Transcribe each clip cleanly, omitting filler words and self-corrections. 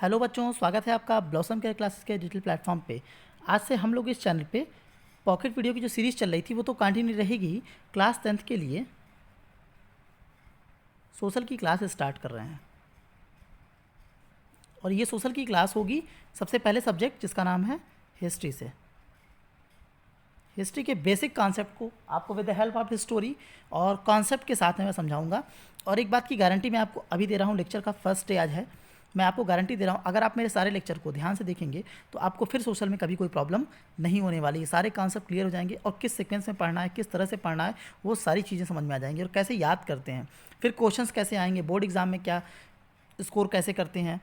Hello बच्चों, स्वागत है आपका ब्लॉसम केयर क्लासेस के डिजिटल प्लेटफॉर्म पे। आज से हम लोग इस चैनल पे पॉकेट वीडियो की जो सीरीज़ चल रही थी वो तो कंटिन्यू रहेगी। क्लास 10th के लिए सोशल की क्लास स्टार्ट कर रहे हैं और ये सोशल की क्लास होगी सबसे पहले सब्जेक्ट जिसका नाम है हिस्ट्री से। हिस्ट्री के बेसिक कॉन्सेप्ट को आपको with the help of history और कॉन्सेप्ट के साथ में मैं समझाऊंगा। और एक बात की गारंटी मैं आपको अभी दे रहा हूँ, लेक्चर का फर्स्ट डे आज है, मैं आपको गारंटी दे रहा हूँ अगर आप मेरे सारे लेक्चर को ध्यान से देखेंगे तो आपको फिर सोशल में कभी कोई प्रॉब्लम नहीं होने वाली है। सारे कॉन्सेप्ट क्लियर हो जाएंगे और किस सीक्वेंस में पढ़ना है, किस तरह से पढ़ना है, वो सारी चीज़ें समझ में आ जाएंगी। और कैसे याद करते हैं, फिर क्वेश्चंस कैसे आएंगे, बोर्ड एग्जाम में क्या स्कोर कैसे करते हैं,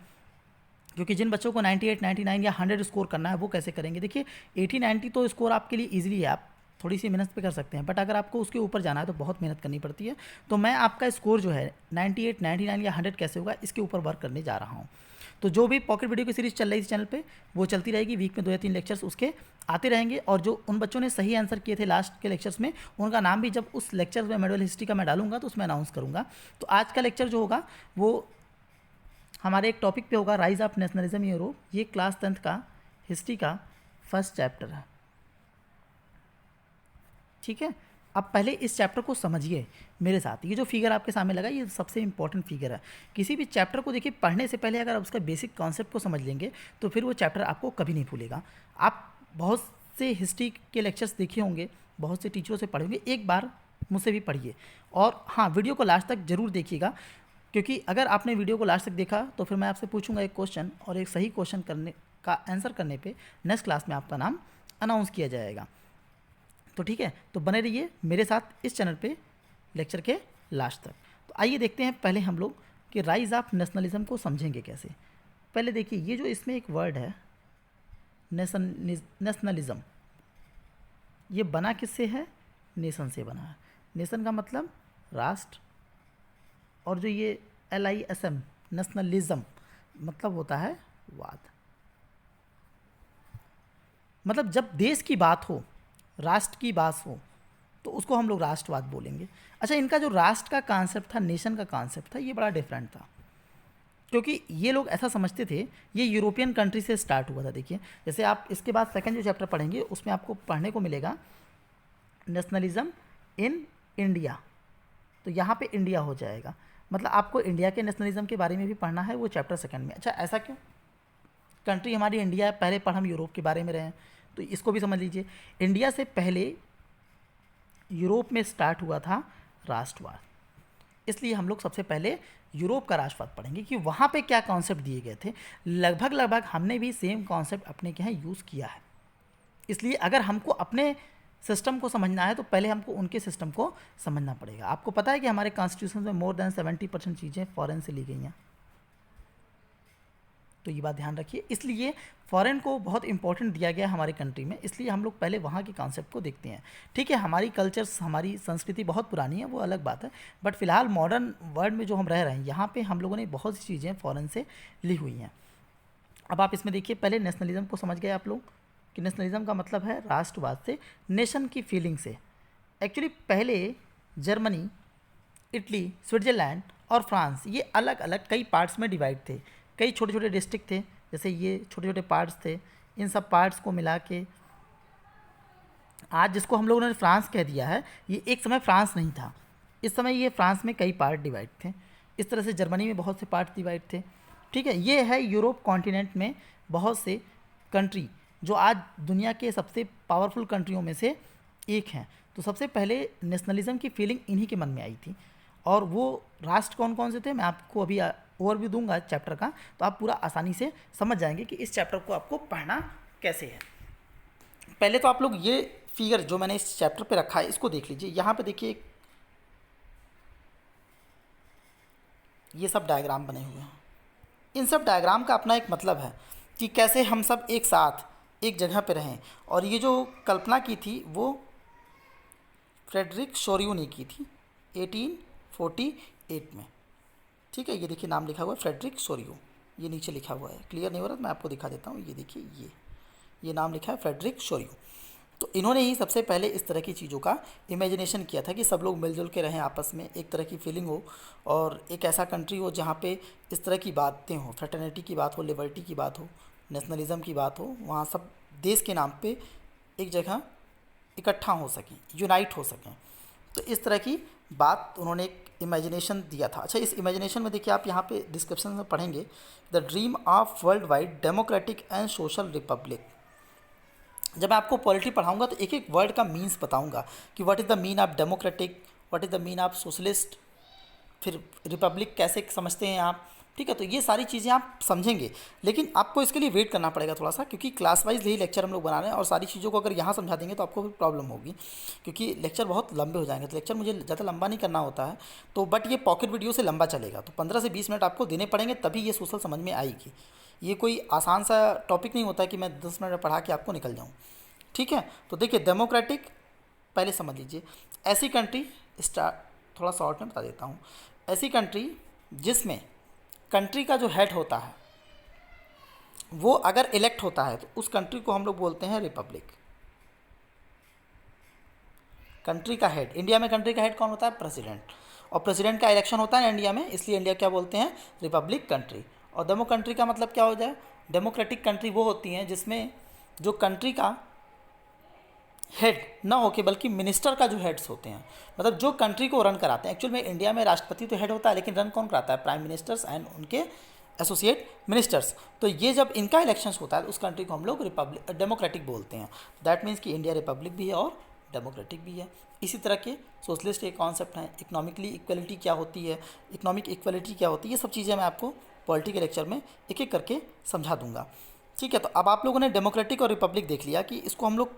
क्योंकि जिन बच्चों को 98, 99 या 100 स्कोर करना है वो कैसे करेंगे। देखिए 80, 90 तो स्कोर आपके लिए ईजिली है, आप थोड़ी सी मेहनत पे कर सकते हैं, बट अगर आपको उसके ऊपर जाना है तो बहुत मेहनत करनी पड़ती है। तो मैं आपका स्कोर जो है 98, 99 या 100 कैसे होगा इसके ऊपर वर्क करने जा रहा हूँ। तो जो भी पॉकेट वीडियो की सीरीज़ चल रही है इस चैनल पे वो चलती रहेगी, वीक में 2 या 3 लेक्चर्स उसके आते रहेंगे। और जो उन बच्चों ने सही आंसर किए थे लास्ट के लेक्चर्स में उनका नाम भी जब उस लेक्चर में मेडल हिस्ट्री का मैं डालूंगा तो उसमें अनाउंस करूँगा। तो आज का लेक्चर जो होगा वो हमारे एक टॉपिक पे होगा, rise of nationalism in Europe. ये क्लास 10th का हिस्ट्री का फर्स्ट चैप्टर है, ठीक है। अब पहले इस चैप्टर को समझिए मेरे साथ। ये जो फिगर आपके सामने लगा ये सबसे इंपॉर्टेंट फिगर है। किसी भी चैप्टर को देखिए पढ़ने से पहले अगर आप उसका बेसिक कॉन्सेप्ट को समझ लेंगे तो फिर वो चैप्टर आपको कभी नहीं भूलेगा। आप बहुत से हिस्ट्री के लेक्चर्स देखे होंगे, बहुत से टीचरों से पढ़े होंगे, एक बार मुझसे भी पढ़िए। और हाँ, वीडियो को लास्ट तक जरूर देखिएगा, क्योंकि अगर आपने वीडियो को लास्ट तक देखा तो फिर मैं आपसे पूछूंगा एक क्वेश्चन और एक सही क्वेश्चन करने का आंसर करने पे नेक्स्ट क्लास में आपका नाम अनाउंस किया जाएगा। तो ठीक है, तो बने रहिए मेरे साथ इस चैनल पे लेक्चर के लास्ट तक। तो आइए देखते हैं पहले हम लोग कि राइज ऑफ नेशनलिज्म को समझेंगे कैसे। पहले देखिए ये जो इसमें एक वर्ड है नेशनलिज्म, ये बना किससे है? नेशन से बना है। नेशन का मतलब राष्ट्र, और जो ये LISM नेशनलिज्म मतलब होता है वाद। मतलब जब देश की बात हो, राष्ट्र की बात हो तो उसको हम लोग राष्ट्रवाद बोलेंगे। अच्छा, इनका जो राष्ट्र का कॉन्सेप्ट था, नेशन का कॉन्सेप्ट था, ये बड़ा डिफरेंट था, क्योंकि ये लोग ऐसा समझते थे ये यूरोपियन कंट्री से स्टार्ट हुआ था। देखिए जैसे आप इसके बाद सेकंड जो चैप्टर पढ़ेंगे उसमें आपको पढ़ने को मिलेगा नेशनलिज्म इन इंडिया, तो यहाँ पे इंडिया हो जाएगा, मतलब आपको इंडिया के नेशनलिज्म के बारे में भी पढ़ना है, वो चैप्टर सेकंड में। अच्छा, ऐसा क्यों? कंट्री हमारी इंडिया है, पहले पढ़ हम यूरोप के बारे में रहे हैं, तो इसको भी समझ लीजिए। इंडिया से पहले यूरोप में स्टार्ट हुआ था राष्ट्रवाद, इसलिए हम लोग सबसे पहले यूरोप का राष्ट्रवाद पढ़ेंगे कि वहाँ पे क्या कॉन्सेप्ट दिए गए थे। लगभग लगभग हमने भी सेम कॉन्सेप्ट अपने के यहाँ यूज़ किया है, इसलिए अगर हमको अपने सिस्टम को समझना है तो पहले हमको उनके सिस्टम को समझना पड़ेगा। आपको पता है कि हमारे कॉन्स्टिट्यूशन में मोर देन 70% चीज़ें फॉरेन से ली गई हैं, तो ये बात ध्यान रखिए। इसलिए फॉरेन को बहुत इंपॉर्टेंट दिया गया हमारे कंट्री में, इसलिए हम लोग पहले वहाँ के कॉन्सेप्ट को देखते हैं। ठीक है, हमारी कल्चर्स, हमारी संस्कृति बहुत पुरानी है, वो अलग बात है, बट फिलहाल मॉडर्न वर्ल्ड में जो हम रह रहे हैं यहाँ पे हम लोगों ने बहुत सी चीज़ें फॉरेन से ली हुई हैं। अब आप इसमें देखिए, पहले नेशनलिज्म को समझ गए आप लोग कि नेशनलिज्म का मतलब है राष्ट्रवाद से, नेशन की फीलिंग से। एक्चुअली पहले जर्मनी, इटली, स्विट्ज़रलैंड और फ्रांस ये अलग अलग कई पार्ट्स में डिवाइड थे, कई छोटे छोटे डिस्ट्रिक्ट थे, जैसे ये छोटे छोटे पार्ट्स थे। इन सब पार्ट्स को मिला के आज जिसको हम लोगों ने फ्रांस कह दिया है, ये एक समय फ्रांस नहीं था, इस समय ये फ्रांस में कई पार्ट डिवाइड थे। इस तरह से जर्मनी में बहुत से पार्ट डिवाइड थे। ठीक है, ये है यूरोप कॉन्टिनेंट में बहुत से कंट्री जो आज दुनिया के सबसे पावरफुल कंट्रियों में से एक हैं। तो सबसे पहले नेशनलिज्म की फीलिंग इन्हीं के मन में आई थी, और वो राष्ट्र कौन कौन से थे मैं आपको अभी ओवरव्यू दूंगा चैप्टर का, तो आप पूरा आसानी से समझ जाएंगे कि इस चैप्टर को आपको पढ़ना कैसे है। पहले तो आप लोग ये फिगर जो मैंने इस चैप्टर पे रखा है इसको देख लीजिए। यहाँ पे देखिए ये सब डायग्राम बने हुए हैं। इन सब डायग्राम का अपना एक मतलब है कि कैसे हम सब एक साथ एक जगह पे रहें। और ये जो कल्पना की थी वो फ्रेडरिक शोरियो ने की थी 1848 में। ठीक है, ये देखिए नाम लिखा हुआ है फ्रेडरिक शोरियो, ये नीचे लिखा हुआ है, क्लियर नहीं हो रहा मैं आपको दिखा देता हूँ। ये देखिए ये नाम लिखा है फ्रेडरिक शोरियो। तो इन्होंने ही सबसे पहले इस तरह की चीज़ों का इमेजिनेशन किया था कि सब लोग मिलजुल के रहें आपस में, एक तरह की फीलिंग हो और एक ऐसा कंट्री हो जहाँ पे इस तरह की बातें हों, फ्रेटर्निटी की बात हो, लिबर्टी की बात हो, नेशनलिज्म की बात हो, वहाँ सब देश के नाम पे एक जगह इकट्ठा हो सकें, यूनाइट हो सकें। तो इस तरह की बात उन्होंने एक इमेजिनेशन दिया था। अच्छा, इस इमेजिनेशन में देखिए आप यहाँ पे डिस्क्रिप्शन में पढ़ेंगे, the dream of world wide democratic and social Republic. जब मैं आपको पॉलिटी पढ़ाऊंगा तो एक एक वर्ड का मीन्स बताऊंगा कि what is the mean of democratic, what is the mean of socialist, फिर रिपब्लिक कैसे समझते हैं आप। ठीक है, तो ये सारी चीज़ें आप समझेंगे, लेकिन आपको इसके लिए वेट करना पड़ेगा थोड़ा सा, क्योंकि क्लास वाइज यही लेक्चर हम लोग बना रहे हैं और सारी चीज़ों को अगर यहाँ समझा देंगे तो आपको फिर प्रॉब्लम होगी, क्योंकि लेक्चर बहुत लंबे हो जाएंगे। तो लेक्चर मुझे ज़्यादा लंबा नहीं करना होता है, तो बट ये पॉकेट वीडियो से लंबा चलेगा, तो 15 से 20 मिनट आपको देने पड़ेंगे, तभी ये सोशल समझ में आएगी। ये कोई आसान सा टॉपिक नहीं होता है कि मैं 10 मिनट में पढ़ा के आपको निकल जाऊँ। ठीक है, तो देखिए डेमोक्रेटिक पहले समझ लीजिए। ऐसी कंट्री, स्टार्ट थोड़ा शॉर्ट में बता देता हूँ। ऐसी कंट्री जिसमें कंट्री का जो हेड होता है वो अगर इलेक्ट होता है तो उस कंट्री को हम लोग बोलते हैं रिपब्लिक। कंट्री का हेड, इंडिया में कंट्री का हेड कौन होता है? प्रेसिडेंट, और प्रेसिडेंट का इलेक्शन होता है इंडिया में, इसलिए इंडिया क्या बोलते हैं? Republic country. और डेमो कंट्री का मतलब क्या हो जाए? डेमोक्रेटिक कंट्री वो होती हैं जिसमें जो कंट्री का हेड ना होके बल्कि मिनिस्टर का जो हेड्स होते हैं, मतलब जो कंट्री को रन कराते हैं। एक्चुअल में इंडिया में राष्ट्रपति तो हेड होता है, लेकिन रन कौन कराता है? प्राइम मिनिस्टर्स एंड उनके एसोसिएट मिनिस्टर्स। तो ये जब इनका इलेक्शंस होता है उस कंट्री को हम लोग रिपब्लिक डेमोक्रेटिक बोलते हैं। दैट मीन्स कि इंडिया रिपब्लिक भी है और डेमोक्रेटिक भी है। इसी तरह के सोशलिस्ट के कॉन्सेप्ट हैं। इकोनॉमिकली इक्वलिटी क्या होती है, इकोनॉमिक इक्वलिटी क्या होती है, ये सब चीज़ें मैं आपको पॉलिटी के लेक्चर में एक एक करके समझा दूंगा। ठीक है, तो अब आप लोगों ने डेमोक्रेटिक और रिपब्लिक देख लिया कि इसको हम लोग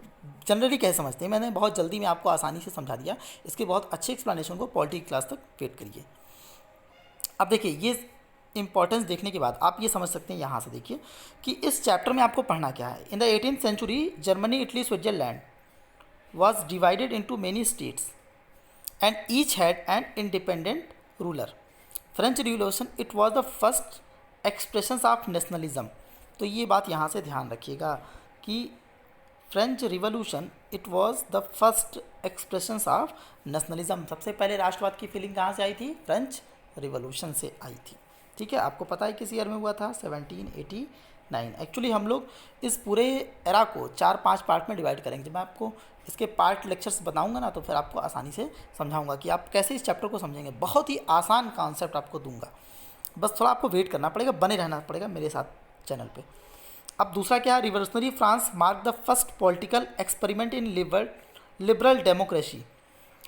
जनरली कैसे समझते हैं। मैंने बहुत जल्दी में आपको आसानी से समझा दिया। इसके बहुत अच्छे एक्सप्लेनेशन को पॉलिटी क्लास तक वेट करिए। अब देखिए, ये इंपॉर्टेंस देखने के बाद आप ये समझ सकते हैं यहाँ से देखिए कि इस चैप्टर में आपको पढ़ना क्या है। In the 18th century Germany, Italy, Switzerland was divided into many states and each had an independent ruler. French Revolution, it was the first expressions of nationalism. तो ये बात यहाँ से ध्यान रखिएगा कि French revolution it was the first expressions of nationalism. सबसे पहले राष्ट्रवाद की फीलिंग कहाँ से आई थी? फ्रेंच रिवॉल्यूशन से आई थी। ठीक है, आपको पता है किस ईयर में हुआ था? 1789। एक्चुअली हम लोग इस पूरे एरा को 4-5 पार्ट में डिवाइड करेंगे। जब मैं आपको इसके पार्ट लेक्चर्स बताऊंगा ना तो फिर आपको आसानी से समझाऊंगा कि आप कैसे इस चैप्टर को समझेंगे। बहुत ही आसान कॉन्सेप्ट आपको दूंगा, बस थोड़ा आपको वेट करना पड़ेगा, बने रहना पड़ेगा मेरे साथ चैनल पे। अब दूसरा क्या है? Revolutionary France mark the first political experiment in liberal democracy.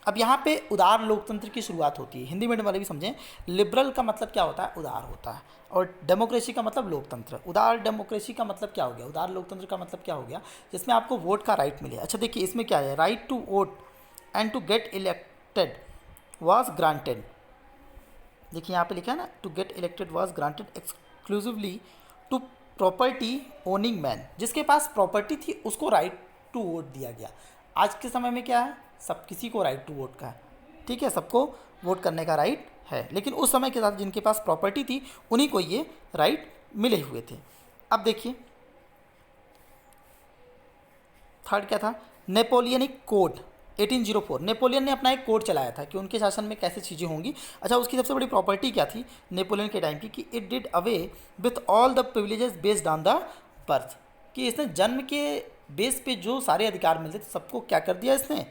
अब यहाँ पे उदार लोकतंत्र की शुरुआत होती है। हिंदी मीडियम वाले भी समझें, लिबरल का मतलब क्या होता है? उदार होता है, और डेमोक्रेसी का मतलब लोकतंत्र। उदार डेमोक्रेसी का मतलब क्या हो गया? उदार लोकतंत्र का मतलब क्या हो गया? जिसमें आपको वोट का राइट मिले। अच्छा देखिए, इसमें क्या है? Right to vote and to get elected was granted. देखिए यहाँ पे लिखा है ना, to get elected was granted exclusively to property owning man. जिसके पास प्रॉपर्टी थी उसको राइट टू वोट दिया गया। आज के समय में क्या है? सब किसी को राइट टू वोट का है। ठीक है, सबको वोट करने का राइट है, लेकिन उस समय के साथ जिनके पास प्रॉपर्टी थी उन्हीं को ये राइट मिले हुए थे। अब देखिए थर्ड क्या था? Napoleonic code 1804। नेपोलियन ने अपना एक कोड चलाया था कि उनके शासन में कैसे चीज़ें होंगी। अच्छा, उसकी सबसे बड़ी प्रॉपर्टी क्या थी नेपोलियन के टाइम की? कि it did away with all the privileges based on the birth. कि इसने जन्म के बेस पे जो सारे अधिकार मिलते थे सबको क्या कर दिया? इसने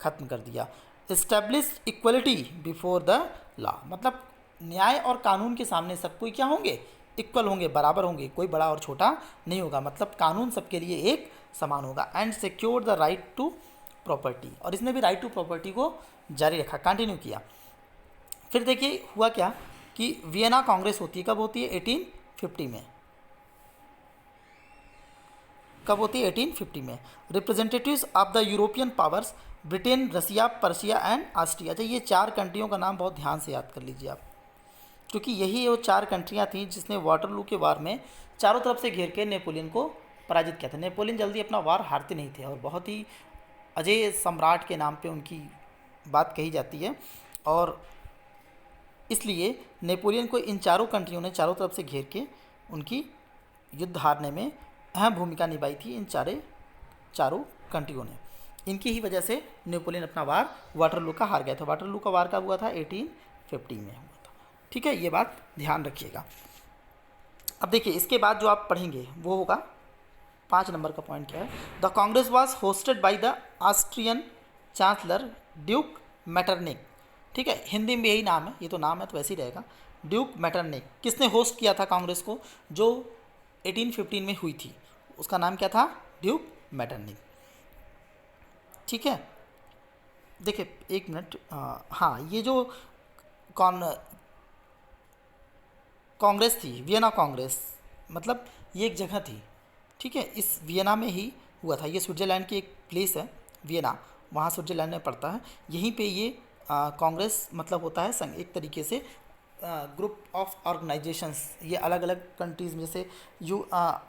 ख़त्म कर दिया। Establish equality before the law, मतलब न्याय और कानून के सामने सब कोई क्या होंगे? इक्वल होंगे, बराबर होंगे, कोई बड़ा और छोटा नहीं होगा, मतलब कानून सबके लिए एक समान होगा। And secure the right to property, और इसने भी राइट टू प्रॉपर्टी को जारी रखा, कंटिन्यू किया। फिर देखिए हुआ क्या कि वियना कांग्रेस होती है। कब होती है? 1850 में। कब होती है? 1850 में। Representatives of the European powers, Britain, Russia, Persia and Austria. अच्छा, ये 4 कंट्रियों का नाम बहुत ध्यान से याद कर लीजिए आप, क्योंकि यही वो 4 कंट्रियाँ थीं जिसने वाटरलू के वार में चारों तरफ से घेर के नेपोलियन को पराजित किया था। नेपोलियन जल्दी अपना वार हारते नहीं थे और बहुत ही अजय सम्राट के नाम पे उनकी बात कही जाती है, और इसलिए नेपोलियन को इन चारों कंट्रियों ने चारों तरफ से घेर के उनकी युद्ध हारने में अहम भूमिका निभाई थी, इन चारों कंट्रियों ने। इनकी ही वजह से नेपोलियन अपना वार वाटरलू का हार गया था। वाटरलू का वार कब हुआ था? 1850 में हुआ था। ठीक है, ये बात ध्यान रखिएगा। अब देखिए इसके बाद जो आप पढ़ेंगे वो होगा 5 नंबर का पॉइंट क्या है। The Congress was hosted by the Austrian chancellor Duke Metternich. ठीक है, हिंदी में यही नाम है, ये तो नाम है तो वैसे ही रहेगा, ड्यूक मेटरनिक। किसने होस्ट किया था कांग्रेस को जो 1815 में हुई थी? उसका नाम क्या था? Duke Metternich. ठीक है, देखिए एक मिनट, हाँ ये जो कांग्रेस थी, वियना कांग्रेस, मतलब ये एक जगह थी। ठीक है, इस वियना में ही हुआ था। ये स्विट्ज़रलैंड की एक प्लेस है वियना, वहाँ स्विट्ज़रलैंड में पड़ता है। यहीं पे ये कांग्रेस मतलब होता है संघ, एक तरीके से ग्रुप ऑफ ऑर्गेनाइजेशंस। ये अलग अलग कंट्रीज़ में, जैसे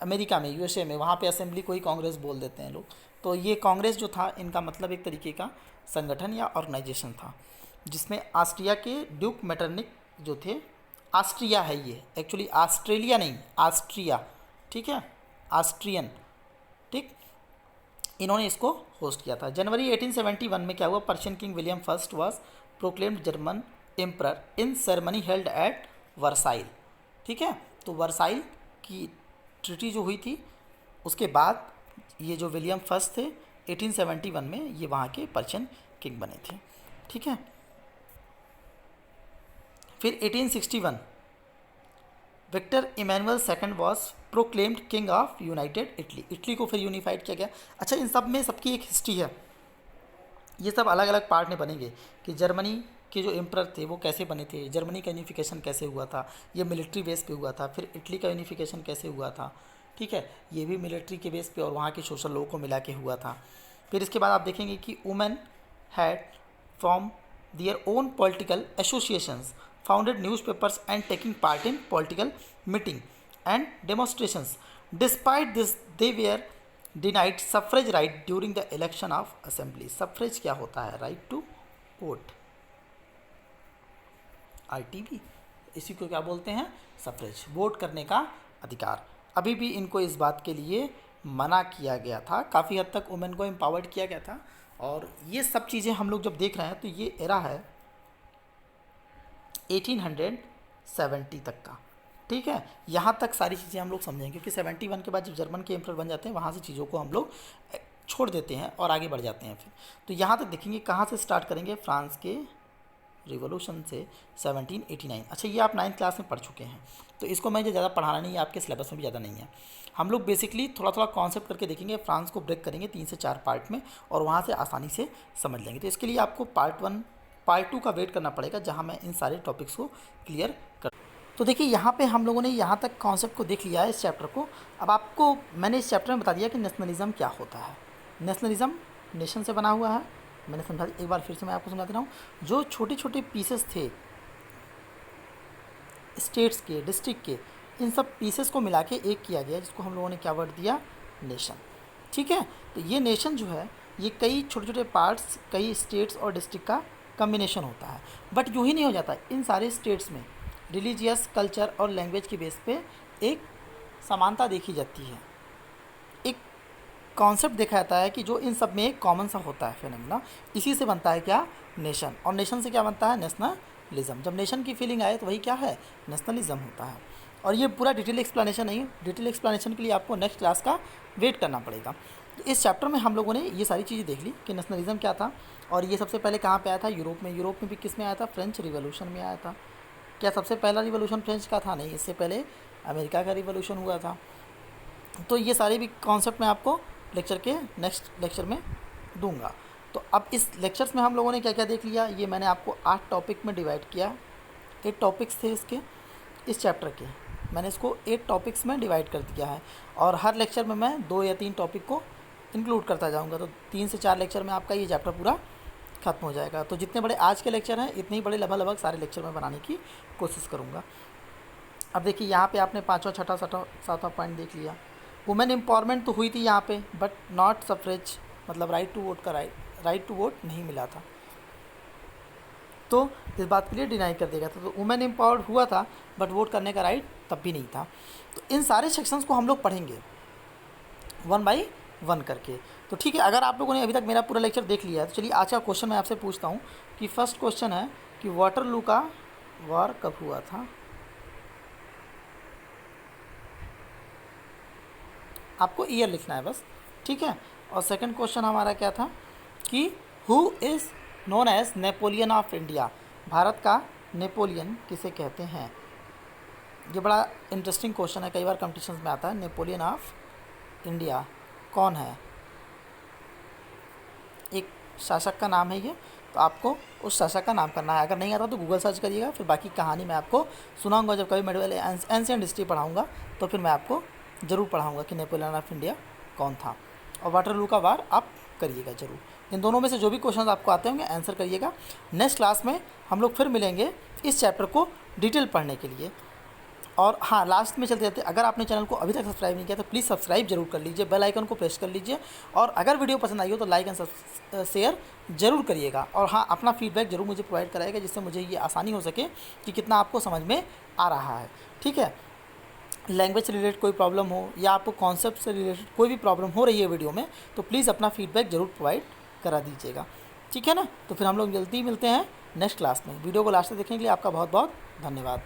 अमेरिका में, यूएसए में, वहाँ पे असेंबली को ही कांग्रेस बोल देते हैं लोग। तो ये कांग्रेस जो था इनका मतलब एक तरीके का संगठन या ऑर्गेनाइजेशन था, जिसमें ऑस्ट्रिया के ड्यूक मेटरनिक जो थे, ऑस्ट्रिया है ये एक्चुअली, ऑस्ट्रेलिया नहीं, ऑस्ट्रिया। ठीक है, ऑस्ट्रियन। ठीक, इन्होंने इसको होस्ट किया था। जनवरी 1871 में क्या हुआ? Persian king William first was proclaimed German emperor in ceremony held at Versailles. ठीक है, तो वर्साइल की ट्रीटी जो हुई थी उसके बाद ये जो विलियम फर्स्ट थे 1871 में ये वहाँ के पर्शियन किंग बने थे। ठीक है, फिर 1861 Victor Emmanuel second was proclaimed king of united Italy. Italy को फिर यूनिफाइड किया गया। अच्छा, इन सब में सबकी एक हिस्ट्री है, ये सब अलग अलग पार्ट में बनेंगे कि जर्मनी के जो एम्परर थे वो कैसे बने थे, जर्मनी का यूनिफिकेशन कैसे हुआ था, ये मिलिट्री बेस पे हुआ था। फिर इटली का यूनिफिकेशन कैसे हुआ था, ठीक है, ये भी मिलिट्री के बेस पे और वहाँ के सोशल लोगों को मिला के हुआ था। फिर इसके बाद आप देखेंगे कि women had from their own political associations, founded newspapers and taking part in political meeting and demonstrations. Despite this, they were denied suffrage right during the election of assembly. Suffrage क्या होता है? Right to vote, RTV, इसी को क्या बोलते हैं? सफ्रेज, vote करने का अधिकार। अभी भी इनको इस बात के लिए मना किया गया था, काफ़ी हद तक वुमेन को एम्पावर्ड किया गया था। और ये सब चीज़ें हम लोग जब देख रहे हैं तो ये एरा है 1870 तक का। ठीक है, यहाँ तक सारी चीज़ें हम लोग समझेंगे, क्योंकि 71 के बाद जब जर्मन के एम्परर बन जाते हैं वहाँ से चीज़ों को हम लोग छोड़ देते हैं और आगे बढ़ जाते हैं। फिर तो यहाँ तक देखेंगे, कहाँ से स्टार्ट करेंगे? फ्रांस के रिवॉल्यूशन से 1789। अच्छा, ये आप 9th क्लास में पढ़ चुके हैं, तो इसको मैं ज़्यादा पढ़ाना नहीं है, आपके सिलेबस में भी ज़्यादा नहीं है। हम लोग बेसिकली थोड़ा थोड़ा कॉन्सेप्ट करके देखेंगे, फ्रांस को ब्रेक करेंगे 3 से 4 पार्ट में और वहाँ से आसानी से समझ लेंगे। तो इसके लिए आपको पार्ट 1 पार्ट 2 का वेट करना पड़ेगा, जहाँ मैं इन सारे टॉपिक्स को क्लियर कर। तो देखिए यहाँ पे हम लोगों ने यहाँ तक कॉन्सेप्ट को देख लिया है, इस चैप्टर को। अब आपको मैंने इस चैप्टर में बता दिया कि नेशनलिज्म क्या होता है। नेशनलिज्म नेशन से बना हुआ है, मैंने समझा, एक बार फिर से मैं आपको समझा दे रहा हूँ। जो छोटे छोटे पीसेस थे स्टेट्स के, डिस्ट्रिक्ट के, इन सब पीसेस को मिला के एक किया गया, जिसको हम लोगों ने क्या वर्ड दिया? नेशन। ठीक है, तो ये नेशन जो है ये कई छोटे छोटे पार्ट्स, कई स्टेट्स और डिस्ट्रिक्ट का कम्बिनेशन होता है। बट यूँ ही नहीं हो जाता, इन सारे स्टेट्स में रिलीजियस, कल्चर और लैंग्वेज के बेस पे एक समानता देखी जाती है, एक कॉन्सेप्ट देखा जाता है कि जो इन सब में एक कॉमन सा होता है फिनोमेना। इसी से बनता है क्या? नेशन। और नेशन से क्या बनता है? नेशनलिज्म। जब नेशन की फीलिंग आए तो वही क्या है? नेशनलिज्म होता है। और ये पूरा डिटेल एक्सप्लेनेशन नहीं, डिटेल एक्सप्लेनेशन के लिए आपको नेक्स्ट क्लास का वेट करना पड़ेगा। तो इस चैप्टर में हम लोगों ने ये सारी चीज़ें देख ली कि नेशनलिज्म क्या था, और ये सबसे पहले कहाँ पे आया था? यूरोप में। यूरोप में भी किस में आया था? फ्रेंच रिवॉल्यूशन में आया था। क्या सबसे पहला रिवॉल्यूशन फ्रेंच का था? नहीं, इससे पहले अमेरिका का रिवॉल्यूशन हुआ था। तो ये सारे भी कॉन्सेप्ट मैं आपको लेक्चर के नेक्स्ट लेक्चर में दूंगा। तो अब इस लेक्चर्स में हम लोगों ने क्या क्या देख लिया, ये मैंने आपको 8 टॉपिक में डिवाइड किया। 8 टॉपिक्स थे इसके, इस चैप्टर के, मैंने इसको 8 टॉपिक्स में डिवाइड कर दिया है। और हर लेक्चर में मैं 2 या 3 टॉपिक को इंक्लूड करता जाऊंगा। तो 3 से 4 लेक्चर में आपका ये चैप्टर पूरा खत्म हो जाएगा। तो जितने बड़े आज के लेक्चर हैं, इतने ही बड़े लगभग सारे लेक्चर में बनाने की कोशिश करूँगा। अब देखिए यहाँ पे आपने 5वां, 6वां, 7वां पॉइंट देख लिया। वुमेन एम्पावरमेंट तो हुई थी यहाँ पे, बट नॉट सफ्रेज, मतलब राइट टू वोट का राइट टू वोट नहीं मिला था, तो इस बात के लिए डिनाई कर देगा था। तो वुमेन एम्पावर्ड हुआ था बट वोट करने का राइट तब भी नहीं था। तो इन सारे सेक्शंस को हम लोग पढ़ेंगे 1 बाई 1 करके। तो ठीक है, अगर आप लोगों ने अभी तक मेरा पूरा लेक्चर देख लिया है तो चलिए आज का क्वेश्चन मैं आपसे पूछता हूँ कि फर्स्ट क्वेश्चन है कि वाटरलू का वार कब हुआ था। आपको ईयर लिखना है बस, ठीक है। और सेकंड क्वेश्चन हमारा क्या था कि who is known as Napoleon of India, Bharat का नेपोलियन किसे कहते हैं। ये बड़ा इंटरेस्टिंग क्वेश्चन है, कई बार कॉम्पिटिशन में आता है। नेपोलियन ऑफ इंडिया कौन है, एक शासक का नाम है ये, तो आपको उस शासक का नाम करना है। अगर नहीं आता तो गूगल सर्च करिएगा, फिर बाकी कहानी मैं आपको सुनाऊंगा जब कभी मेडिवल एंशिएंट हिस्ट्री पढ़ाऊंगा तो फिर मैं आपको ज़रूर पढ़ाऊंगा कि नेपोलियन ऑफ इंडिया कौन था। और वाटरलू का वार आप करिएगा ज़रूर। इन दोनों में से जो भी क्वेश्चन आपको आते होंगे आंसर करिएगा। नेक्स्ट क्लास में हम लोग फिर मिलेंगे इस चैप्टर को डिटेल पढ़ने के लिए। और हाँ, लास्ट में चलते जाते, अगर आपने चैनल को अभी तक सब्सक्राइब नहीं किया तो प्लीज़ सब्सक्राइब जरूर कर लीजिए, बेल आइकन को प्रेस कर लीजिए। और अगर वीडियो पसंद आई हो तो लाइक एंड शेयर जरूर करिएगा। और हाँ, अपना फीडबैक जरूर मुझे प्रोवाइड कराएगा, जिससे मुझे ये आसानी हो सके कि कितना आपको समझ में आ रहा है, ठीक है। लैंग्वेज से रिलेटेड कोई प्रॉब्लम हो या आपको कॉन्सेप्ट से रिलेटेड कोई भी प्रॉब्लम हो रही है वीडियो में तो प्लीज़ अपना फीडबैक ज़रूर प्रोवाइड करा दीजिएगा, ठीक है ना। तो फिर हम लोग जल्दी मिलते हैं नेक्स्ट क्लास में। वीडियो को लास्ट तक देखने के लिए आपका बहुत बहुत धन्यवाद।